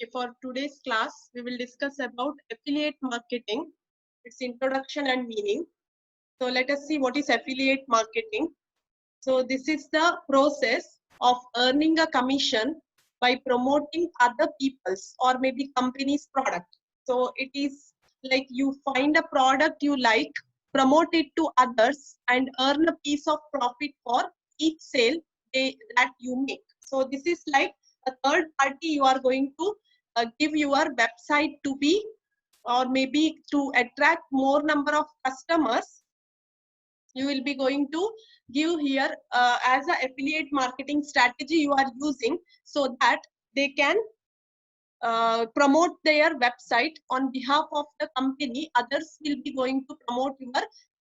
Okay, for today's class, we will discuss about affiliate marketing, its introduction and meaning. So let us see what is affiliate marketing. So this is the process of earning a commission by promoting other people's or maybe company's product. So it is like you find a product you like, promote it to others and earn a piece of profit for each sale that you make. So this is like a third party you are going to give your website to be, or maybe to attract more number of customers, you will be going to give here as a affiliate marketing strategy you are using, so that they can promote their website on behalf of the company. Others will be going to promote your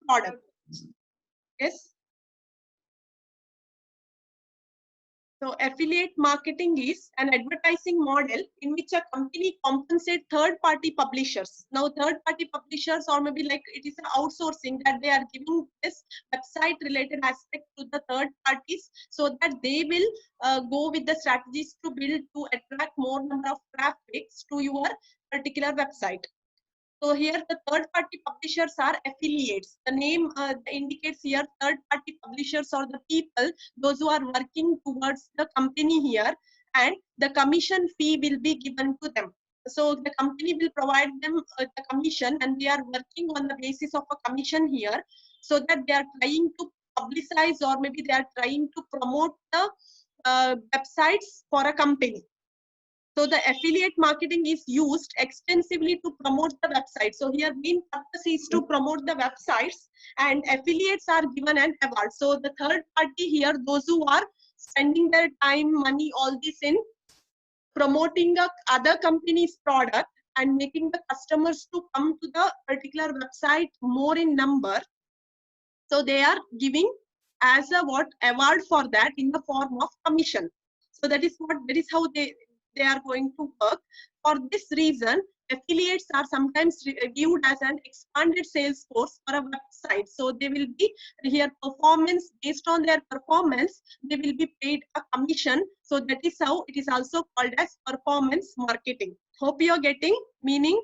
product. Yes. So affiliate marketing is an advertising model in which a company compensates third-party publishers. Now, third-party publishers, or maybe like it is an outsourcing that they are giving this website-related aspect to the third parties, so that they will go with the strategies to build to attract more number of traffics to your particular website. So here the third party publishers are affiliates. The name indicates here third party publishers or the people, those who are working towards the company here, and the commission fee will be given to them. So the company will provide them the commission, and they are working on the basis of a commission here, so that they are trying to publicize, or maybe they are trying to promote the websites for a company. So the affiliate marketing is used extensively to promote the website. So here main purpose is to promote the websites, and affiliates are given an award. So the third party here, those who are spending their time, money, all this in promoting the other company's product and making the customers to come to the particular website more in number. So they are giving as a what award for that in the form of commission. So that is how they are going to work. For this reason, affiliates are sometimes viewed as an expanded sales force for a website. So they will be here performance, based on their performance, they will be paid a commission. So that is how it is also called as performance marketing. Hope you are getting meaning.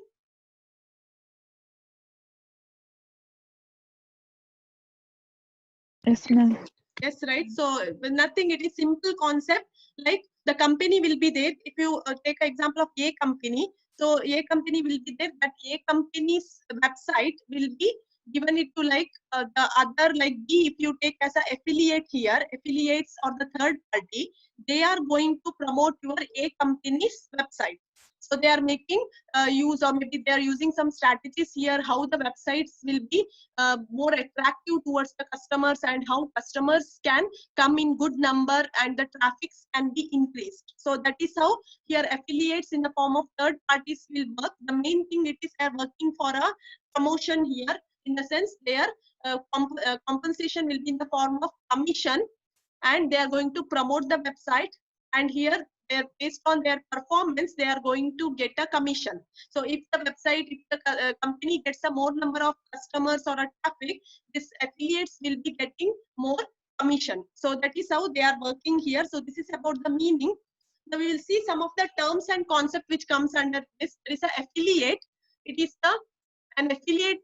Yes, ma'am. Yes, right. So nothing, it is simple concept. Like the company will be there. If you take an example of A company, so A company will be there, but A company's website will be given it to like the other, like B. If you take as an affiliate here, affiliates or the third party, they are going to promote your A company's website. So they are making use, or maybe they are using some strategies here, how the websites will be more attractive towards the customers, and how customers can come in good number and the traffics can be increased. So that is how here affiliates in the form of third parties will work. The main thing, it is they are working for a promotion here, in the sense their compensation will be in the form of commission, and they are going to promote the website, and here they're based on their performance they are going to get a commission. So if the website, if the company gets a more number of customers or a traffic, this affiliates will be getting more commission. So that is how they are working here. So this is about the meaning. Now we will see some of the terms and concept which comes under this. There is an affiliate. It is an affiliate,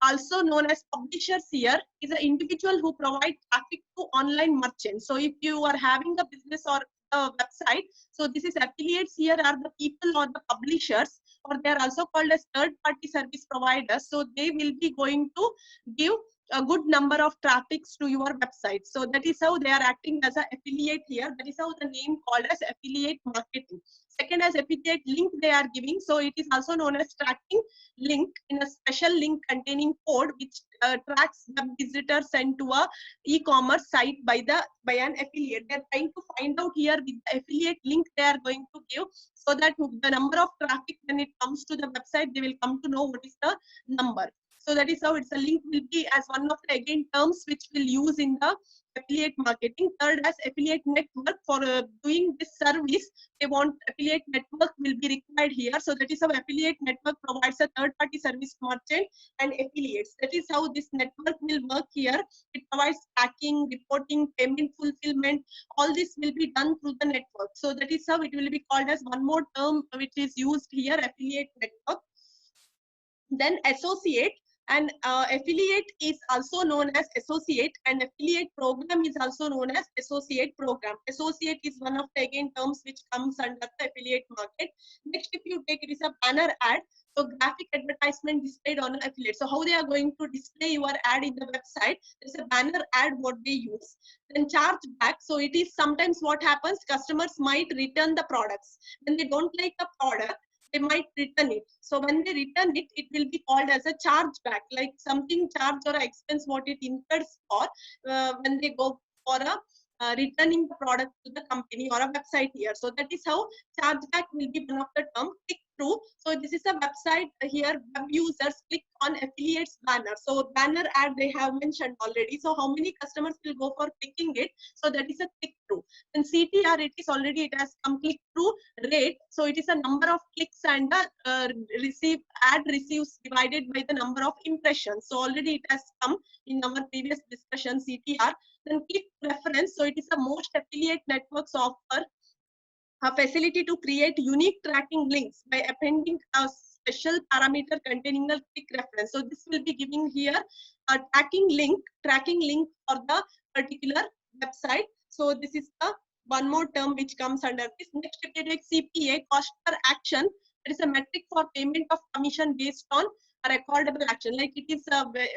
also known as publishers here, is an individual who provide traffic to online merchants. So if you are having a business or a website, so this is affiliates here are the people or the publishers, or they are also called as third party service providers. So they will be going to give a good number of traffics to your website. So that is how they are acting as an affiliate here. That is how the name called as affiliate marketing. Second, as affiliate link they are giving. So it is also known as tracking link, in a special link containing code which tracks web visitors sent to a e-commerce site by an affiliate. They are trying to find out here with the affiliate link they are going to give, so that the number of traffic when it comes to the website, they will come to know what is the number. So that is how it's a link will be as one of the again terms which we'll use in the affiliate marketing. Third as affiliate network. For doing this service, they want affiliate network will be required here. So that is how affiliate network provides a third party service to merchant and affiliates. That is how this network will work here. It provides tracking, reporting, payment fulfillment. All this will be done through the network. So that is how it will be called as one more term which is used here, affiliate network. Then associate, and affiliate is also known as associate, and affiliate program is also known as associate program. Associate is one of the again terms which comes under the affiliate market. Next, if you take, it is a banner ad. So graphic advertisement displayed on an affiliate. So how they are going to display your ad in the website? There's a banner ad what they use. Then charge back. So it is sometimes what happens, customers might return the products. When they don't like the product, they might return it. So when they return it, it will be called as a chargeback, like something charge or expense what it incurs for when they go for a returning the product to the company or a website here. So that is how chargeback will be one of the term. Click through. So this is a website here. Web users click on affiliates banner. So banner ad they have mentioned already. So how many customers will go for clicking it? So that is a click through. Then CTR, it is already, it has come click through rate. So it is a number of clicks and ad receives divided by the number of impressions. So already it has come in our previous discussion, CTR. Then click reference. So it is the most affiliate networks offer a facility to create unique tracking links by appending a special parameter containing a click reference. So this will be giving here a tracking link for the particular website. So this is the one more term which comes under this. Next, if you take CPA, cost per action, it is a metric for payment of commission based on a recordable action. Like it is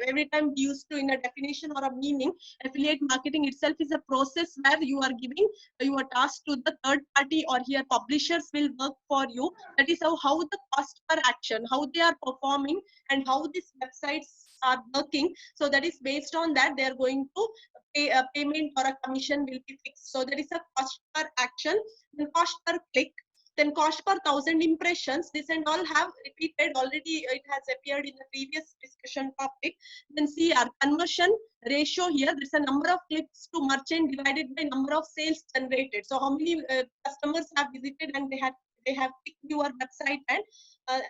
every time used to in a definition or a meaning. Affiliate marketing itself is a process where you are giving your task to the third party, or here publishers will work for you. That is how the cost per action, how they are performing and how these websites are working. So that is based on that they are going to pay a payment or a commission will be fixed. So that is a cost per action. Then cost per click, then cost per 1,000 impressions. This and all have repeated already. It has appeared in the previous discussion topic. Then CR, conversion ratio here. There's a number of clicks to merchant divided by number of sales generated. So how many customers have visited and they have clicked your website,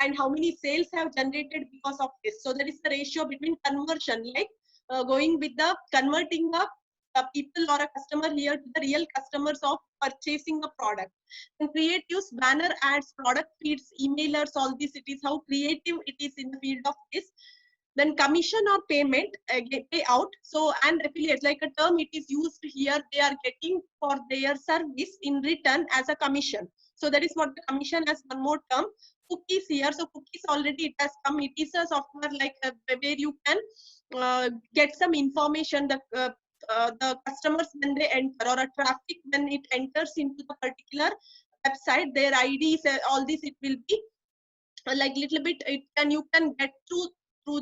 and how many sales have generated because of this. So that is the ratio between conversion, like going with the converting the people or a customer here to the real customers of purchasing a product. And creatives, banner ads, product feeds, emailers, all this, it is how creative it is in the field of this. Then commission or payment, payout. So and affiliates, like a term it is used here, they are getting for their service in return as a commission. So that is what the commission has one more term. Cookies here. So cookies already it has come. It is a software like where you can get some information. The customers when they enter, or a traffic when it enters into the particular website, their IDs, all this, it will be like little bit, you can get through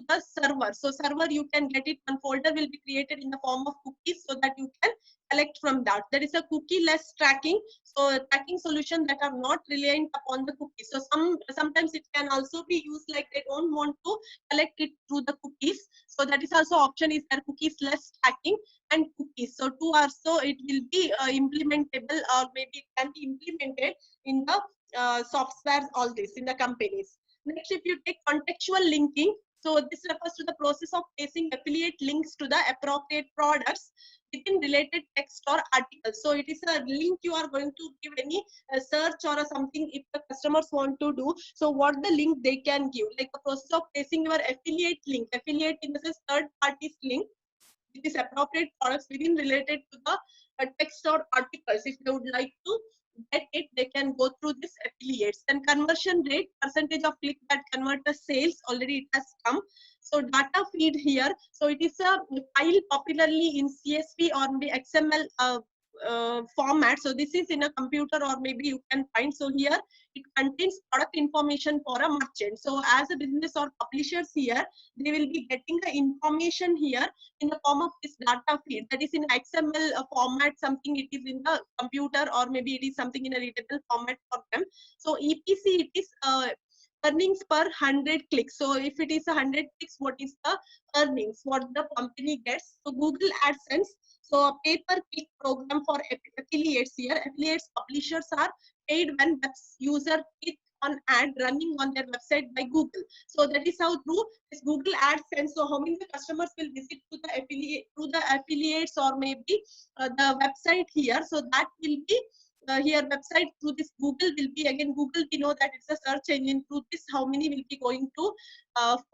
the server. So server you can get it, one folder will be created in the form of cookies so that you can collect from that. There is a cookie-less tracking. So tracking solution that are not reliant upon the cookies. So sometimes it can also be used like they don't want to collect it through the cookies. So that is also option is there, cookies-less tracking and cookies. So two are, so it will be implementable, or maybe it can be implemented in the software, all this in the companies. Next, if you take contextual linking, so this refers to the process of placing affiliate links to the appropriate products within related text or articles. So it is a link you are going to give any search or something if the customers want to do. So what the link they can give, like the process of placing your affiliate link, affiliate in the sense third party's link, it is appropriate products within related to the text or articles. If they would like to get it, they can go through this affiliates. Then conversion rate, percentage of click that convert the sales, already it has come. So data feed here, so it is a file popularly in CSV or maybe XML format. So this is in a computer or maybe you can find. So here it contains product information for a merchant. So as a business or publishers here, they will be getting the information here in the form of this data feed, that is in XML format, something it is in the computer, or maybe it is something in a readable format for them. So EPC, it is earnings per 100 clicks. So if it is 100 clicks, what is the earnings, what the company gets? So Google AdSense, So a pay-per-click program for affiliates here. Affiliates publishers are paid when user click on ad running on their website by Google. So that is how through this Google AdSense. So how many customers will visit to the affiliates or maybe the website here. So that will be here website through this Google will be again Google. We know that it's a search engine. Through this, how many will be going to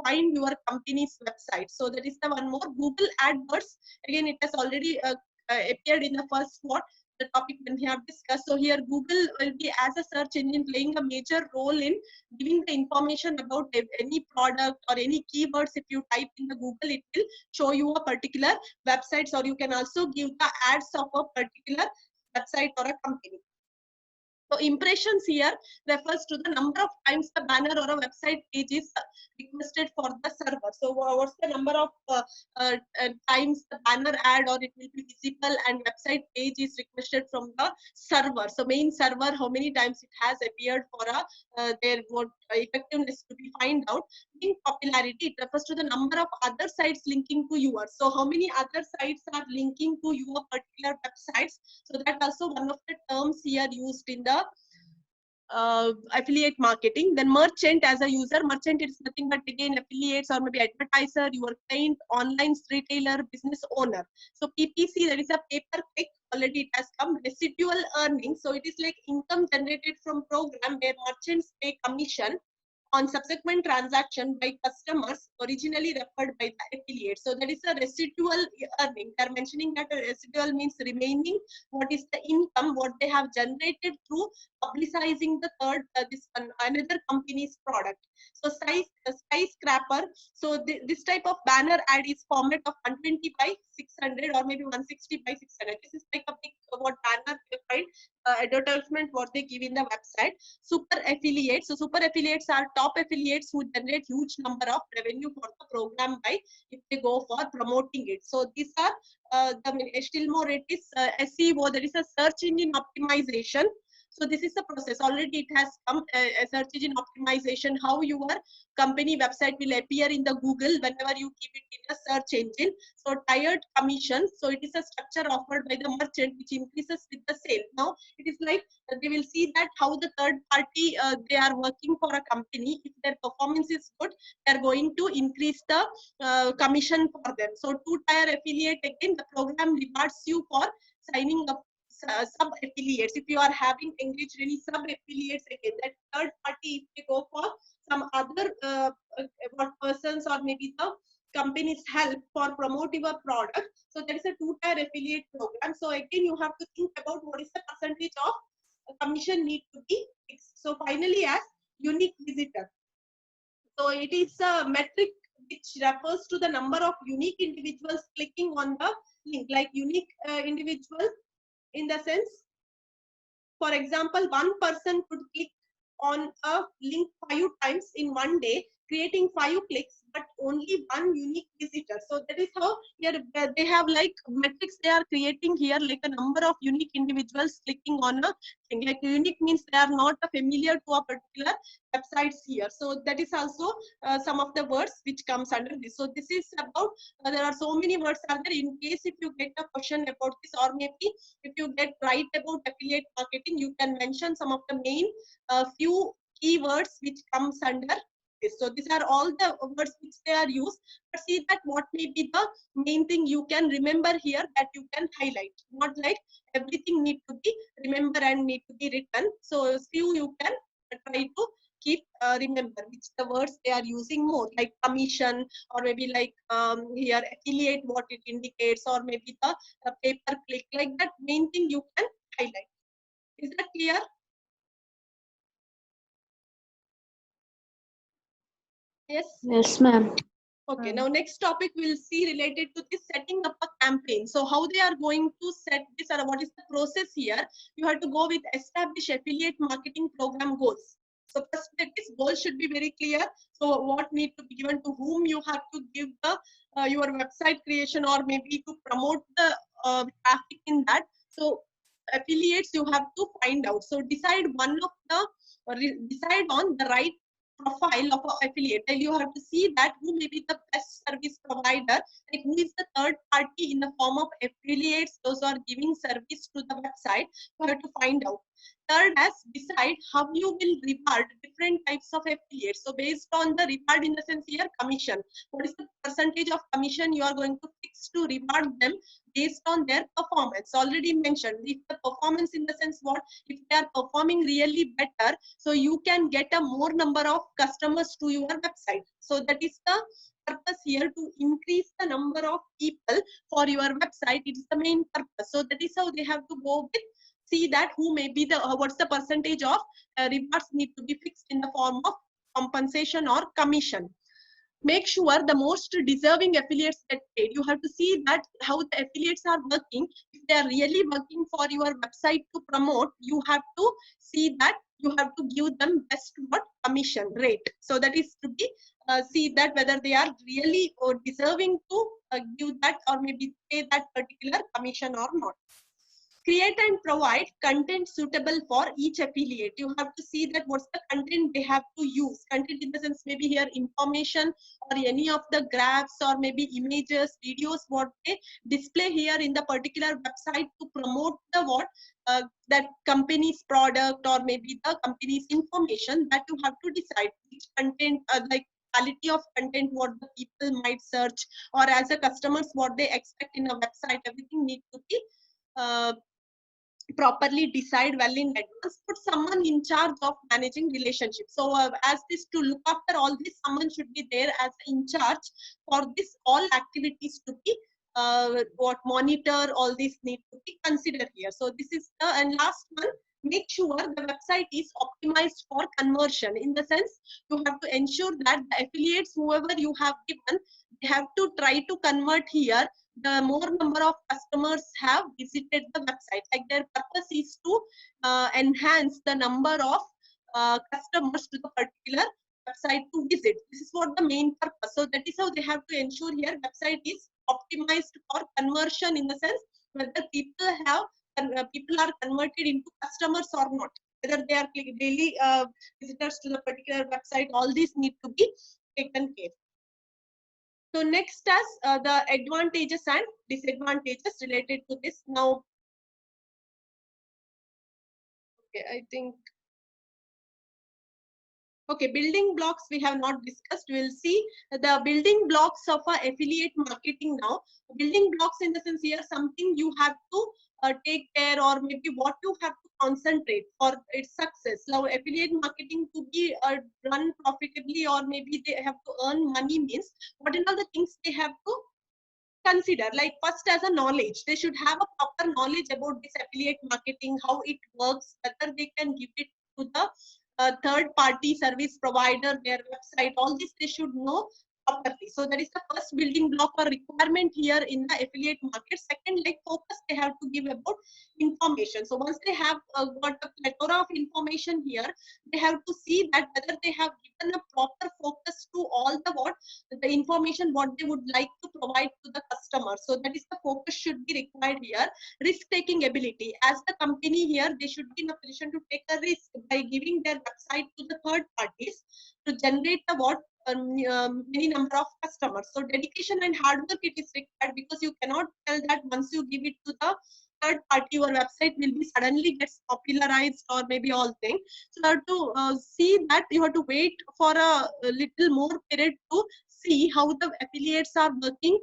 find your company's website. So that is the one more. Google AdWords, again it has already appeared in the first one, the topic when we have discussed. So here Google will be as a search engine playing a major role in giving the information about any product or any keywords. If you type in the Google, it will show you a particular websites, or you can also give the ads of a particular website or a company. So impressions here refers to the number of times the banner or a website page is requested for the server. So what's the number of times the banner ad or it will be visible and website page is requested from the server. So main server, how many times it has appeared for a their what effectiveness to be find out. Link popularity, it refers to the number of other sites linking to yours. So how many other sites are linking to your particular websites. So that also one of the terms here used in the affiliate marketing. Then merchant as a user, merchant is nothing but again affiliates or maybe advertiser, your client, online retailer, business owner. So PPC, that is a pay-per-click, already it has come. Residual earnings, so it is like income generated from program where merchants pay commission on subsequent transaction by customers originally referred by the affiliate. So that is a residual earning. They are mentioning that a residual means remaining. What is the income what they have generated through publicizing the third another company's product. So skyscraper. So this type of banner ad is format of 120 by 600 or maybe 160 by 600. This is like a big what banner they find advertisement what they give in the website. Super affiliates. So super affiliates are top affiliates who generate huge number of revenue for the program by if they go for promoting it. So these are still more it is SEO, that is a search engine optimization. So this is the process. Already it has come a search engine optimization, how your company website will appear in the Google whenever you keep it in a search engine. So tiered commission. So it is a structure offered by the merchant which increases with the sale. Now it is like they will see that how the third party they are working for a company. If their performance is good, they are going to increase the commission for them. So two-tier affiliate, again the program rewards you for signing up sub affiliates. If you are having engaged any sub affiliates, again that third party, if they go for some other persons or maybe the company's help for promote your product. So there is a two-tier affiliate program. So again you have to think about what is the percentage of commission need to be fixed. So finally, as unique visitor. So it is a metric which refers to the number of unique individuals clicking on the link, like unique individual in the sense, for example, one person could click on a link 5 times in one day, creating 5 clicks, but only one unique visitor. So that is how here they have like metrics they are creating here, like a number of unique individuals clicking on a thing. Like unique means they are not familiar to a particular websites here. So that is also some of the words which comes under this. So this is about there are so many words are there. In case if you get a question about this, or maybe if you get right about affiliate marketing, you can mention some of the main few keywords which comes under this. So these are all the words which they are used. But see that what may be the main thing you can remember here that you can highlight. Not like everything need to be remember and need to be written. So few you can try to keep remember which the words they are using more, like commission, or maybe like here affiliate what it indicates, or maybe the pay-per-click, like that main thing you can highlight. Is that clear? Yes. Yes, ma'am. Okay, now next topic we'll see related to this setting up a campaign. So how they are going to set this, or what is the process here? You have to go with establish affiliate marketing program goals. So first this goal should be very clear. So what need to be given to whom you have to give the your website creation, or maybe to promote the traffic in that. So affiliates you have to find out. So decide one of the decide on the right profile of an affiliate. Then you have to see that who may be the best service provider, like who is the third party in the form of affiliates, those who are giving service to the website. You have to find out. Third, as decide how you will reward different types of affiliates. So based on the reward, in the sense here commission, what is the percentage of commission you are going to fix to reward them based on their performance? Already mentioned, if the performance, in the sense what, if they are performing really better, so you can get a more number of customers to your website. So that is the purpose here, to increase the number of people for your website. It is the main purpose. So that is how they have to go with, see that who may be the what's the percentage of rewards need to be fixed in the form of compensation or commission. Make sure the most deserving affiliates get paid. You have to see that how the affiliates are working. If they are really working for your website to promote, you have to see that you have to give them best what commission rate. So that is to be see that whether they are really deserving to give that or maybe pay that particular commission or not. Create and provide content suitable for each affiliate. You have to see that what's the content they have to use. Content in the sense maybe here information or any of the graphs or maybe images, videos, what they display here in the particular website to promote the what that company's product or maybe the company's information, that you have to decide which content like quality of content what the people might search, or as a customers what they expect in a website. Everything needs to be properly decide well in advance. Put someone in charge of managing relationships. So as this to look after all this, someone should be there as in charge for this all activities to be what monitor, all these need to be considered here. So this is the, and last one, make sure the website is optimized for conversion. In the sense, you have to ensure that the affiliates, whoever you have given, they have to try to convert here. The more number of customers have visited the website, like their purpose is to enhance the number of customers to the particular website to visit. This is what the main purpose. So that is how they have to ensure here website is optimized for conversion, in the sense whether people have people are converted into customers or not, whether they are daily visitors to the particular website. All these need to be taken care. So next as the advantages and disadvantages related to this. Now, okay, I think, okay, building blocks we have not discussed. We'll see the building blocks of affiliate marketing now. Building blocks in the sense here, something you have to take care, or maybe what you have to concentrate for its success. Now, affiliate marketing to be run profitably, or maybe they have to earn money, means what are the things they have to consider. Like first, as a knowledge, they should have a proper knowledge about this affiliate marketing, how it works, whether they can give it to the third party service provider, their website. All this they should know properly. So that is the first building block or requirement here in the affiliate market. Second, like focus they have to give about information. So once they have got a plethora of information here, they have to see that whether they have given a proper focus to all the what the information what they would like to provide to the customer. So that is the focus should be required here. Risk taking ability, as the company here, they should be in a position to take a risk by giving their website to the third parties to generate the what many number of customers. So dedication and hard work it is required, because you cannot tell that once you give it to the third party, your website will be suddenly gets popularized or maybe all things. So you have to see that you have to wait for a little more period to see how the affiliates are working,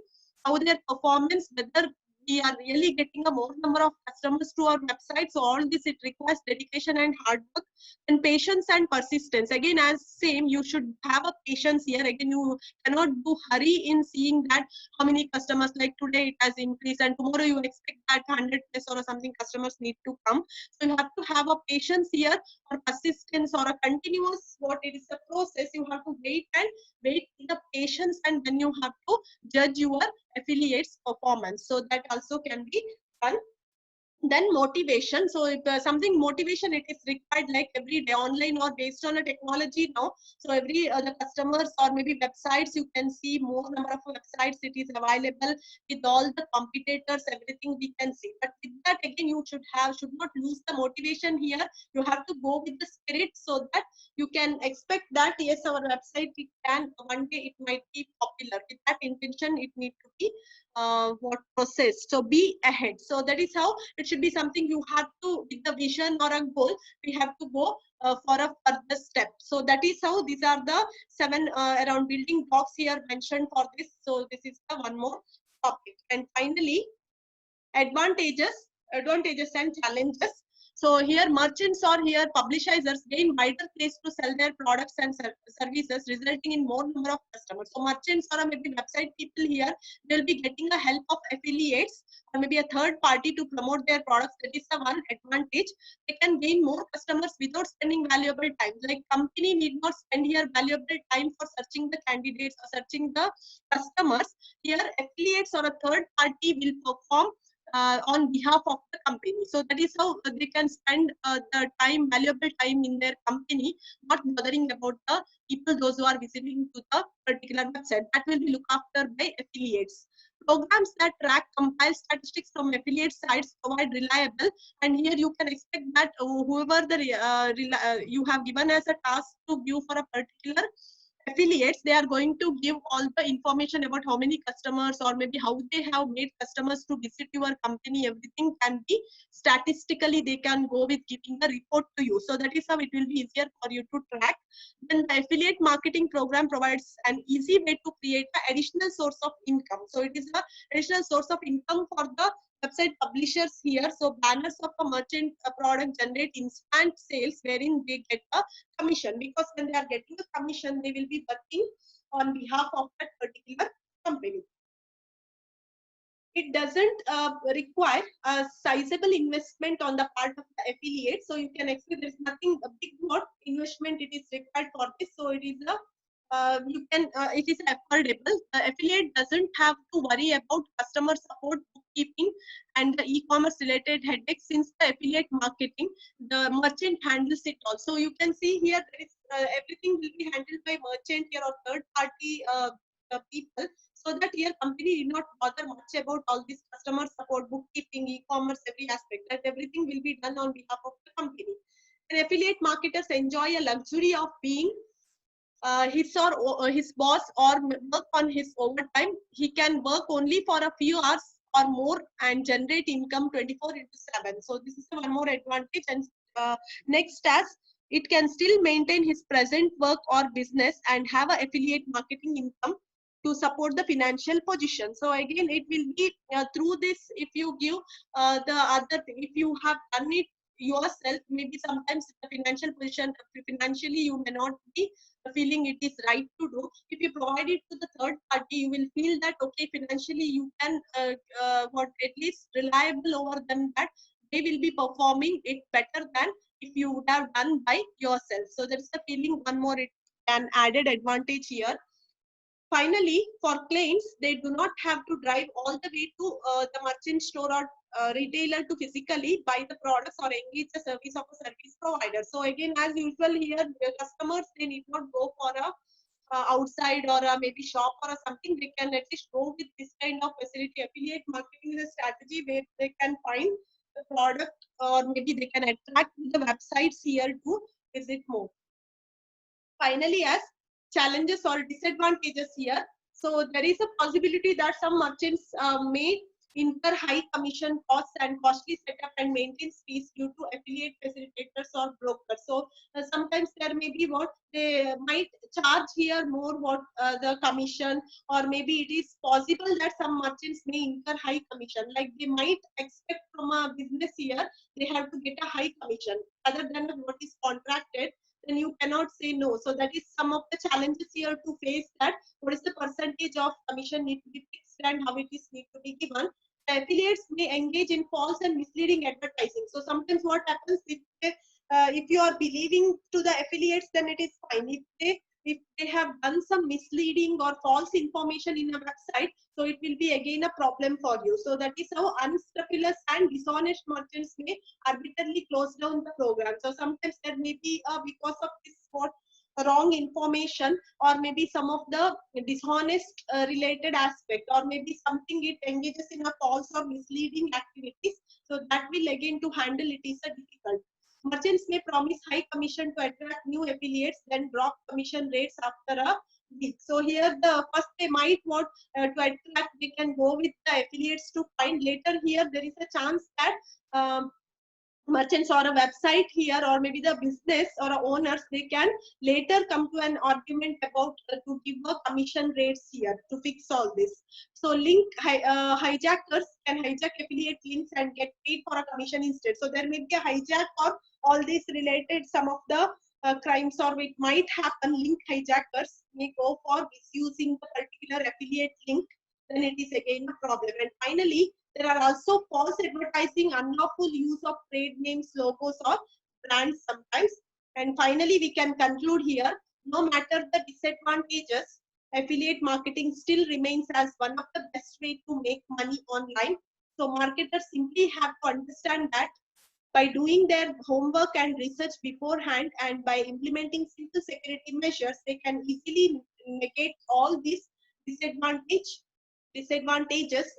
how their performance, whether we are really getting a more number of customers to our website. So all this, it requires dedication and hard work and patience and persistence. Again, as same, you should have a patience here. Again, you cannot do hurry in seeing that how many customers, like today it has increased and tomorrow you expect that 100 plus or something customers need to come. So you have to have a patience here, or persistence, or a continuous, what it is a process. You have to wait in the patience, and then you have to judge your affiliates performance. So that also can be done. Then motivation. So if something motivation, it is required like every day online or based on a technology now. So every the customers or maybe websites, you can see more number of websites it is available with all the competitors, everything we can see. But with that again, you should not lose the motivation here. You have to go with the spirit so that you can expect that yes, our website, it can one day it might be popular. With that intention, it need to be what process. So be ahead. So that is how it should be something you have to, with the vision or a goal, we have to go for a further step. So that is how these are the 7 around building blocks here mentioned for this. So this is the one more topic. And finally, advantages and challenges. So here merchants or here publishers gain wider place to sell their products and services, resulting in more number of customers. So merchants or maybe website people here will be getting a help of affiliates or maybe a third party to promote their products. That is the one advantage. They can gain more customers without spending valuable time. Like company need not spend here valuable time for searching the candidates or searching the customers. Here affiliates or a third party will perform on behalf of the company. So that is how they can spend the time, valuable time in their company, not bothering about the people, those who are visiting to the particular website. That will be looked after by affiliates. Programs that track, compile statistics from affiliate sites provide reliable, and here you can expect that whoever you have given as a task to view for a particular affiliates, they are going to give all the information about how many customers or maybe how they have made customers to visit your company. Everything can be statistically, they can go with giving a report to you. So that is how it will be easier for you to track. Then the affiliate marketing program provides an easy way to create an additional source of income. So it is an additional source of income for the website publishers here. So banners of a merchant product generate instant sales wherein they get a commission, because when they are getting a commission, they will be working on behalf of that particular company. It doesn't require a sizable investment on the part of the affiliate. So you can expect there's nothing a big not investment it is required for this. So it is a it is affordable. The affiliate doesn't have to worry about customer support, bookkeeping, and the e-commerce related headaches, since the affiliate marketing, the merchant handles it also. You can see here there is everything will be handled by merchant here or third party people, so that your company did not bother much about all this customer support, bookkeeping, e-commerce, every aspect. That everything will be done on behalf of the company. And affiliate marketers enjoy a luxury of being his or his boss or work on his overtime. He can work only for a few hours or more and generate income 24/7. So this is one more advantage. And next, as it can still maintain his present work or business and have an affiliate marketing income to support the financial position. So again, it will be through this, if you give the other thing, if you have done it yourself, maybe sometimes the financial position, financially you may not be feeling it is right to do. If you provide it to the third party, you will feel that okay, financially you can what at least reliable over them, that they will be performing it better than if you would have done by yourself. So there is a feeling, one more an added advantage here. Finally, for claims, they do not have to drive all the way to the merchant store or retailer to physically buy the products or engage the service of a service provider. So again, as usual here, the customers, they need not go for a outside or maybe shop or something. They can at least go with this kind of facility. Affiliate marketing is a strategy where they can find the product, or maybe they can attract the websites here to visit more. Finally, as challenges or disadvantages here. So there is a possibility that some merchants may incur high commission costs and costly setup and maintenance fees due to affiliate facilitators or brokers. So sometimes there may be what they might charge here more what the commission, or maybe it is possible that some merchants may incur high commission. Like they might expect from a business here, they have to get a high commission other than what is contracted, then you cannot say no. So that is some of the challenges here to face, that what is the percentage of commission need to be fixed and how it is need to be given. The affiliates may engage in false and misleading advertising. So sometimes what happens, if you are believing to the affiliates, then it is fine. If they if they have done some misleading or false information in a website, so it will be again a problem for you. So that is how unscrupulous and dishonest merchants may arbitrarily close down the program. So sometimes there may be because of this what wrong information, or maybe some of the dishonest related aspect, or maybe something it engages in a false or misleading activities. So that will again to handle it is a difficult. Merchants may promise high commission to attract new affiliates, then drop commission rates after a week. So here the first they might want to attract, they can go with the affiliates to find. Later here there is a chance that merchants or a website here, or maybe the business or owners, they can later come to an argument about to give a commission rates here to fix all this. So hijackers can hijack affiliate links and get paid for a commission instead. So there may be a hijack or all these related some of the crimes, or it might happen. Link hijackers may go for misusing the particular affiliate link, then it is again a problem. And finally, there are also false advertising, unlawful use of trade names, logos, or brands sometimes. And finally, we can conclude here, no matter the disadvantages, affiliate marketing still remains as one of the best way to make money online. So marketers simply have to understand that by doing their homework and research beforehand, and by implementing simple security measures, they can easily negate all these disadvantages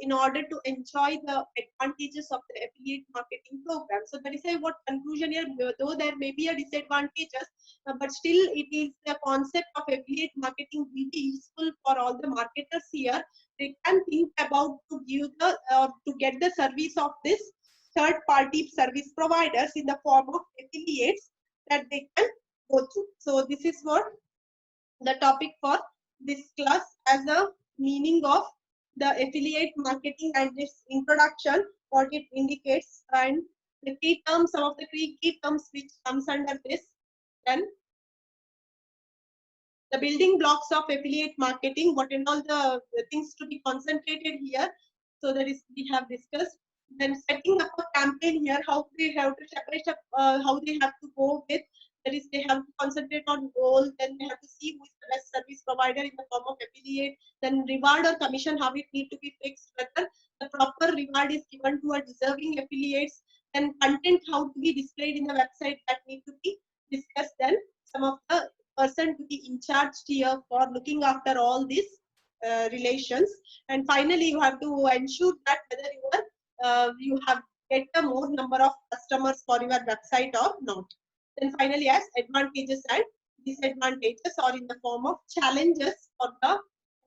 in order to enjoy the advantages of the affiliate marketing program. So that is what conclusion here, though there may be a disadvantages, but still it is the concept of affiliate marketing will be useful for all the marketers here. They can think about to give the to get the service of this third party service providers in the form of affiliates that they can go to. So this is what the topic for this class as a meaning of the affiliate marketing and this introduction, what it indicates, and the key terms, some of the key terms which comes under this. Then the building blocks of affiliate marketing, what and all the things to be concentrated here. So that is we have discussed. Then setting up a campaign here, how they have to separate up, how they have to go with. That is, they have to concentrate on goals. Then they have to see who is the best service provider in the form of affiliate. Then reward or commission, how it need to be fixed. Whether the proper reward is given to a deserving affiliates. Then content, how to be displayed in the website, that need to be discussed. Then some of the person to be in charge here for looking after all these relations. And finally, you have to ensure that whether you have get a more number of customers for your website or not. Then finally, as advantages and disadvantages, or in the form of challenges for the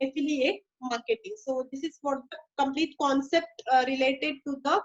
affiliate marketing. So this is what the complete concept related to the